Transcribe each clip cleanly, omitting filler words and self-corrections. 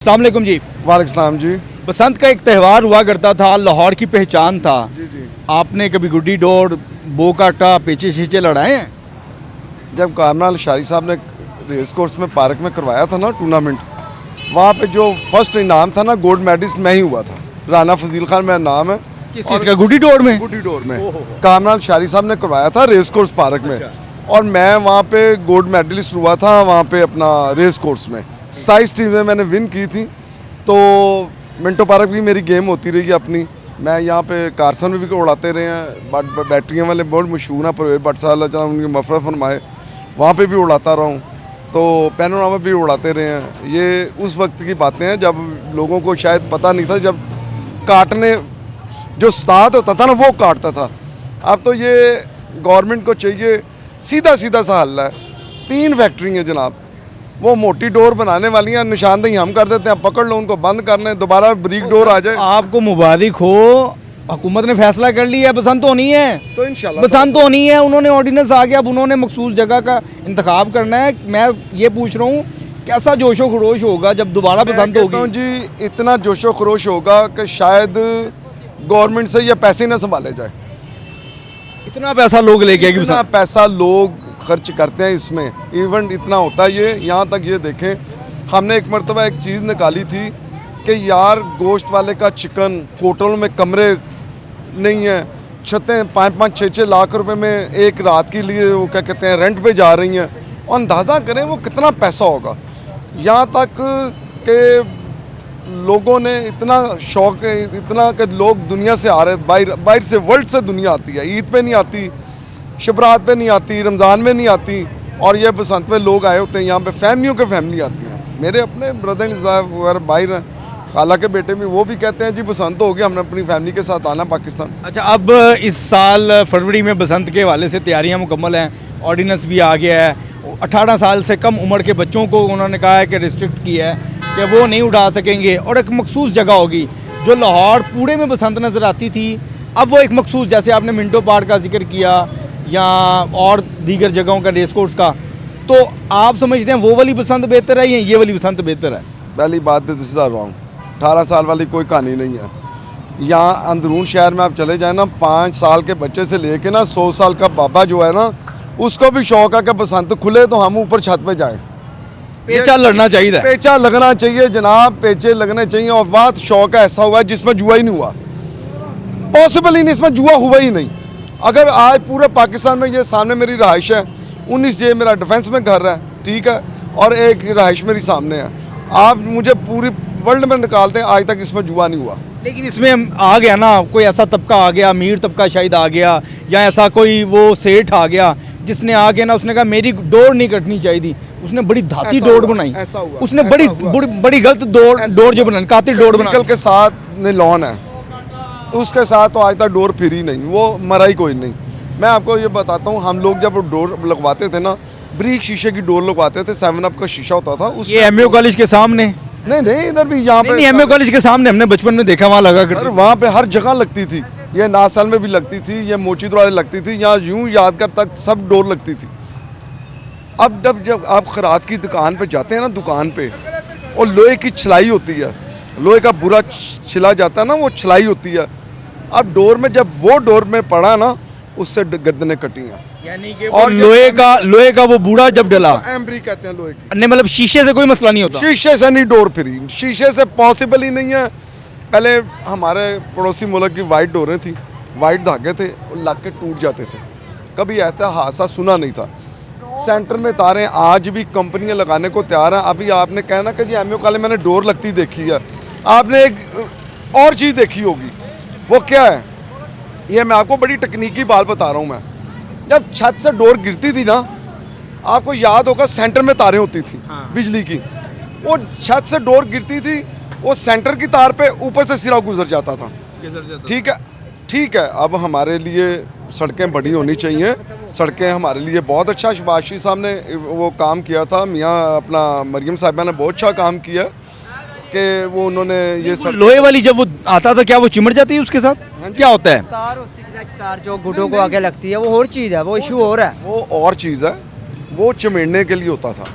अस्सलाम वालेकुम जी। वालेकुम सलाम जी। बसंत का एक त्यौहार हुआ करता था, लाहौर की पहचान था। जी जी। आपने कभी गुड्डी डोर, बो काटा, पेचे शीचे लड़ाए हैं? जब कारनाल शारी साहब ने रेस कोर्स में पार्क में करवाया था ना टूर्नामेंट, वहाँ पे जो फर्स्ट इनाम था ना गोल्ड मेडलिस्ट मैं ही हुआ था। राना फजील खान मेरा नाम है। किस चीज़ का? गुड्डी डोर में? गुड्डी डोर में ओहो। कारनाल शारी साहब ने करवाया था रेस कोर्स पार्क में। अच्छा। और मैं वहाँ पे गोल्ड मेडलिस्ट हुआ था वहाँ पे अपना रेस कोर्स में। साइज टीम में मैंने विन की थी। तो मिंटो पार्क भी मेरी गेम होती रही अपनी। मैं यहाँ पे कारसन में भी उड़ाते रहे हैं। बट बैटरियाँ वाले बहुत मशहूर हैं, परवेज भट्ट साहब अल्लाह उनकी मफरत फरमाए, वहाँ पे भी उड़ाता रहा हूँ। तो पैनोरामा भी उड़ाते रहे हैं। ये उस वक्त की बातें हैं जब लोगों को शायद पता नहीं था, जब काटने जो उस्ताद होता था ना वो काटता था। अब तो ये गवर्नमेंट को चाहिए, सीधा सीधा सा हल है। 3 फैक्ट्री हैं जनाब, वो मोटी डोर बनाने वाली हैं, निशानदेही हम कर देते हैं, पकड़ लो उनको, बंद कर लें, दोबारा ब्रीक डोर आ जाए। आपको मुबारक हो, हुकूमत ने फैसला कर लिया है, बसंत होनी है। तो इंशाल्लाह बसंत होनी है, उन्होंने ऑर्डिनेंस आ गया, अब उन्होंने मखसूस जगह का इंतखाब करना है। मैं ये पूछ रहा हूँ, कैसा जोशो खरोश होगा जब दोबारा बसंत कहता हूँ होगी? जी, इतना जोशो खरोश होगा कि शायद गवर्नमेंट से ये पैसे ना संभाले जाए। इतना पैसा लोग लेके आएगी इतना बसंत। पैसा लोग खर्च करते हैं इसमें, इवेंट इतना होता है। ये यहाँ तक ये देखें, हमने एक मरतबा एक चीज़ निकाली थी कि यार गोश्त वाले का चिकन, होटल में कमरे नहीं है, छतें 5-5, 6-6 लाख रुपए में एक रात के लिए वो क्या कहते हैं रेंट पे जा रही हैं। और अंदाज़ा करें वो कितना पैसा होगा। यहाँ तक कि लोगों ने इतना शौक है, इतना कि लोग दुनिया से आ रहे हैं, बाहर से, वर्ल्ड से दुनिया आती है। ईद पे नहीं आती, शबरात पे नहीं आती, रमज़ान में नहीं आती, और ये बसंत पे लोग आए होते हैं। यहाँ पे फैमिलियों के फैमिली आती हैं। मेरे अपने ब्रदर साहब वगैरह बाहर हैं, खाला के बेटे भी, वो भी कहते हैं जी बसंत हो गया, हमने अपनी फैमिली के साथ आना पाकिस्तान। अच्छा, अब इस साल फरवरी में बसंत के हवाले से तैयारियां मुकम्मल हैं, ऑर्डिनेंस भी आ गया है। 18 साल से कम उम्र के बच्चों को उन्होंने कहा है कि रिस्ट्रिक्ट किया है कि वो नहीं उड़ा सकेंगे, और एक मखसूस जगह होगी। जो लाहौर पूरे में बसंत नज़र आती थी, अब वो एक मखसूस, जैसे आपने मिंटो पार्क का जिक्र किया या और दीगर जगहों का, रेस कोर्स का, तो आप समझते हैं वो वाली बसंत बेहतर है या ये वाली बसंत बेहतर है? पहली बात तो दिस इज रॉन्ग। 18 साल वाली कोई कहानी नहीं है। यहाँ अंदरून शहर में आप चले जाए ना, 5 साल के बच्चे से लेके ना 100 साल का बाबा जो है ना, उसको भी शौक है कि बसंत खुले तो हम ऊपर छत पे जाए। पेचा लड़ना चाहिए। पेचा लगना चाहिए जनाब, पेचे लगने चाहिए। और बात शौक ऐसा हुआ है जिसमें जुआ ही नहीं हुआ, पॉसिबल ही नहीं, इसमें जुआ हुआ ही नहीं। अगर आज पूरे पाकिस्तान में, ये सामने मेरी रहाइश है, 19 मेरा डिफेंस में घर है, ठीक है, और एक रहाइश मेरी सामने है। आप मुझे पूरी वर्ल्ड में निकालते हैं, आज तक इसमें जुआ नहीं हुआ। लेकिन इसमें आ गया ना, कोई ऐसा तबका आ गया, अमीर तबका शायद आ गया, या ऐसा कोई वो सेठ आ गया जिसने आके ना, उसने कहा मेरी डोर नहीं कटनी चाहिए थी, उसने बड़ी धाती ऐसा डोर हुआ, बनाई। ऐसा हुआ, उसने ऐसा बड़ी हुआ। बड़ी गलत डोर जो बनाई, कातिल डोर केमिकल बनाई। के साथ नीलॉन है, उसके साथ तो आज तक डोर फिरी नहीं, वो मरा ही कोई नहीं। मैं आपको ये बताता हूँ, हम लोग जब डोर लगवाते थे ना, ब्रीक शीशे की डोर लगवाते थे, 7 अप का शीशा होता था उसमें। ये एमयू कॉलेज के सामने? नहीं, इधर भी यहाँ पे नहीं, एमयू कॉलेज के सामने हमने बचपन में देखा, वहाँ लगा सर, करती। वहाँ पे हर जगह लगती थी। ये नासाल में भी लगती थी, ये मोची दरवाजे लगती थी, यहाँ यूं याद कर तक सब डोर लगती थी। अब जब आप खराद की दुकान पे जाते हैं ना, दुकान पे, और लोहे की छिलाई होती है, लोहे का बुरा छिला जाता है ना, वो छिलाई होती है। अब डोर में जब वो डोर में पड़ा ना, उससे गर्दनें कटी हैं। यानी कि और और लोहे का वो बूढ़ा जब डला, एम्ब्री कहते हैं लोहे की। नहीं मतलब शीशे से कोई मसला नहीं होता। शीशे से नहीं डोर फिरी, शीशे से पॉसिबल ही नहीं है। पहले हमारे पड़ोसी मुल्क की वाइट डोरें थी, वाइट धागे थे, लग के टूट जाते थे। कभी ऐसा हादसा सुना नहीं था। सेंटर में तारें आज भी कंपनियां लगाने को तैयार हैं। अभी आपने कहना कि जी एमयू कॉलेज मैंने डोर लगती देखी है, आपने एक और चीज़ देखी होगी। वो क्या है, ये मैं आपको बड़ी तकनीकी बात बता रहा हूँ। मैं जब छत से डोर गिरती थी ना, आपको याद होगा सेंटर में तारें होती थी बिजली की, वो छत से डोर गिरती थी, वो सेंटर की तार पे ऊपर से सिरा गुजर जाता था। ठीक है। अब हमारे लिए सड़कें बड़ी होनी चाहिए। सड़कें हमारे लिए बहुत अच्छा, शबाशी साहब ने वो काम किया था, मियाँ अपना मरियम साहिबा ने बहुत अच्छा काम किया कि वो उन्होंने ये लोहे वाली जब वो आता था, क्या वो चिमट जाती है उसके साथ? क्या होता है? तार होती है, तार जो गुड्डों को आगे लगती है, वो और चीज़ है, वो इशू और है। वो और चीज़ है, वो चिमेड़ने के लिए होता था।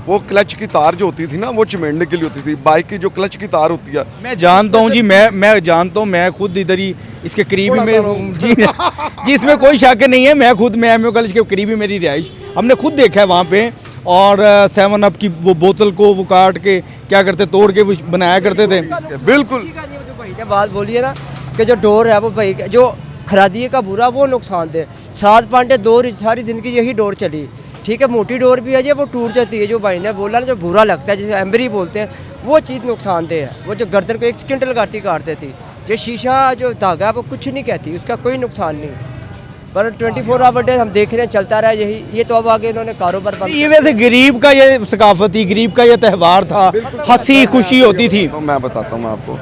वो क्लच की तार जो होती थी ना, वो चिमेड़ने के लिए होती थी। बाइक की जो क्लच की तार होती है, मैं जानता हूँ जी, मैं जानता हूँ, मैं खुद इधर ही इसके करीब ही में जी जी, इसमें कोई शक नहीं है। मैं खुद मैं एमओ कॉलेज के करीब ही मेरी रिहाइश, हमने खुद देखा है वहाँ पे। और 7 अप की वो बोतल को वो काट के क्या करते, तोड़ के वो बनाया करते थे। बिल्कुल। जो भाई ने बात बोली है ना कि जो डोर है वो भाई जो खरादिए का बुरा वो नुकसानदेह। 7 पांडे डोर सारी ज़िंदगी यही डोर चली, ठीक है। मोटी डोर भी है जो वो टूट जाती है। जो भाई ने बोला ना जो बुरा लगता है, जैसे एम्बरी बोलते हैं, वो चीज़ नुकसानदेह है। वो जो गर्दन को 1 सेकंड लगाती काटते थी, ये शीशा जो धागा है वो कुछ नहीं कहती, उसका कोई नुकसान नहीं। पर 24 आवर डे हम देख रहे हैं चलता रहा यही। ये तो अब आगे इन्होंने कारोबार बंद ये वैसे गरीब का ये सकाफत थी, गरीब का ये त्यौहार था, हंसी खुशी होती थी। तो मैं बताता हूँ आपको,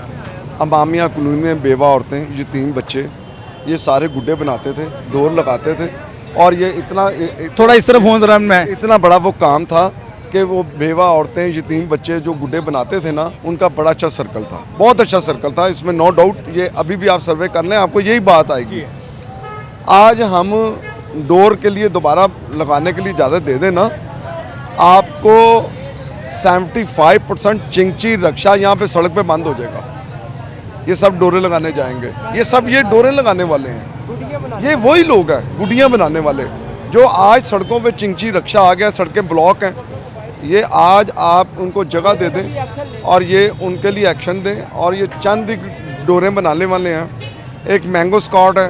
अमामिया कॉलोनी में बेवा औरतें, यतीम बच्चे, ये सारे गुड्डे बनाते थे, डोर लगाते थे। और ये इतना थोड़ा इस तरफ फोन जरा, मैं इतना बड़ा वो काम था कि वो बेवा औरतें, यतीम बच्चे जो गुड्डे बनाते थे ना, उनका बड़ा अच्छा सर्कल था, बहुत अच्छा सर्कल था। इसमें नो डाउट, ये अभी भी आप सर्वे कर लें, आपको यही बात आएगी। आज हम डोर के लिए दोबारा लगाने के लिए इजाज़त दे दें ना, आपको 75% चिंची रक्षा यहाँ पे सड़क पे बंद हो जाएगा। ये सब डोरे लगाने जाएंगे, ये सब ये डोरे लगाने वाले हैं, ये वही लोग हैं गुडियाँ बनाने वाले, जो आज सड़कों पे चिंची रक्षा आ गया, सड़कें ब्लॉक हैं। ये आज आप उनको जगह दे दें और ये उनके लिए एक्शन दें। और ये चंद ही डोरे बनाने वाले हैं, एक मैंगो स्कॉट है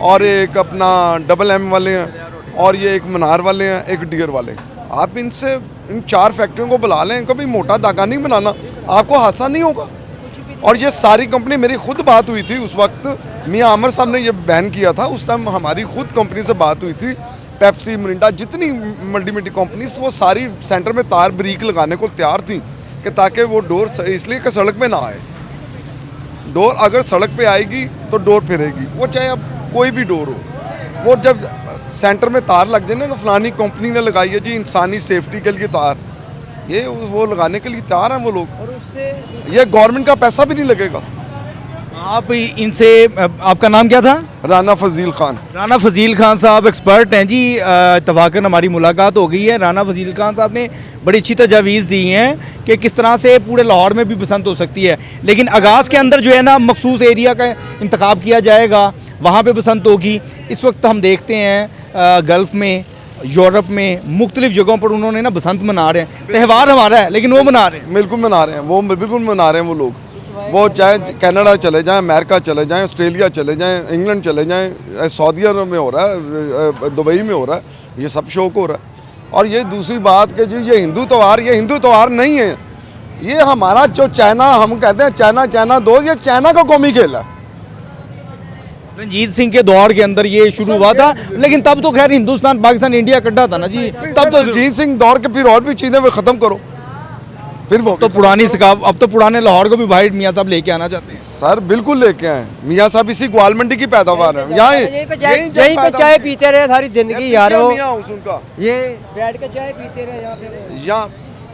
और एक अपना डबल एम वाले हैं और ये एक मनार वाले हैं, एक डियर वाले। आप इनसे इन 4 फैक्ट्रियों को बुला लें, कभी मोटा धागा नहीं बनाना, आपको हादसा नहीं होगा। और ये सारी कंपनी, मेरी खुद बात हुई थी उस वक्त, मियां आमिर साहब ने ये बैन किया था, उस टाइम हमारी खुद कंपनी से बात हुई थी। पेप्सी, मिरिंडा, जितनी मल्टी कंपनीज, वो सारी सेंटर में तार ब्रीक लगाने को तैयार थी कि ताकि वो डोर, इसलिए कि सड़क पे ना आए। डोर अगर सड़क पे आएगी तो डोर फिरेगी, वो चाहे अब कोई भी डोर हो। वो जब सेंटर में तार लग जाए ना, फलानी कंपनी ने लगाई है जी इंसानी सेफ्टी के लिए तार, ये वो लगाने के लिए तैयार हैं वो लोग, और उससे ये गवर्नमेंट का पैसा भी नहीं लगेगा। आप इनसे, आपका नाम क्या था? राना फजील खान। राना फजील खान साहब एक्सपर्ट हैं जी। इत्तफाकन हमारी मुलाकात हो गई है। राना फजील खान साहब ने बड़ी अच्छी तजावीज़ दी हैं कि किस तरह से पूरे लाहौर में भी बसंत हो सकती है, लेकिन आगाज़ के अंदर जो है ना मखसूस एरिया का इंतखाब किया जाएगा, वहाँ पे बसंत होगी। इस वक्त हम देखते हैं गल्फ़ में, यूरोप में, मुख्तलिफ जगहों पर उन्होंने ना बसंत मना रहे हैं। त्यौहार हमारा है लेकिन वो मना रहे हैं। बिल्कुल मना रहे हैं, वो बिल्कुल मना रहे हैं वो लोग। वो चाहे कनाडा चले जाएं, अमेरिका चले जाएं, ऑस्ट्रेलिया चले जाएं, इंग्लैंड चले जाएं, सऊदी अरब में हो रहा है, दुबई में हो रहा है, ये सब शौक हो रहा है। और ये दूसरी बात कि जी ये हिंदू त्यौहार, ये हिंदू त्यौहार नहीं है। ये हमारा जो चाइना, हम कहते हैं चाइना चाइना दो, ये चाइना का कौमी खेल है। रंजीत सिंह के दौर के अंदर ये शुरू हुआ था, लेकिन तब तो खैर हिंदुस्तान पाकिस्तान इंडिया इकट्ठा था ना जी। तब तो रंजीत सिंह दौर के फिर और भी चीज़ें वो ख़त्म करो, फिर वो तो पुरानी सकाफ, अब तो पुराने लाहौर को भी भाई मियाँ साहब लेके आना चाहते हैं। सर बिल्कुल लेके आए। मियाँ साहब इसी ग्वाल मंडी की पैदावार है, यहाँ यहीं पे चाय पीते रहे सारी जिंदगी यार। वो उनका ये बैठ के चाय पीते रहे यहाँ पे। यहाँ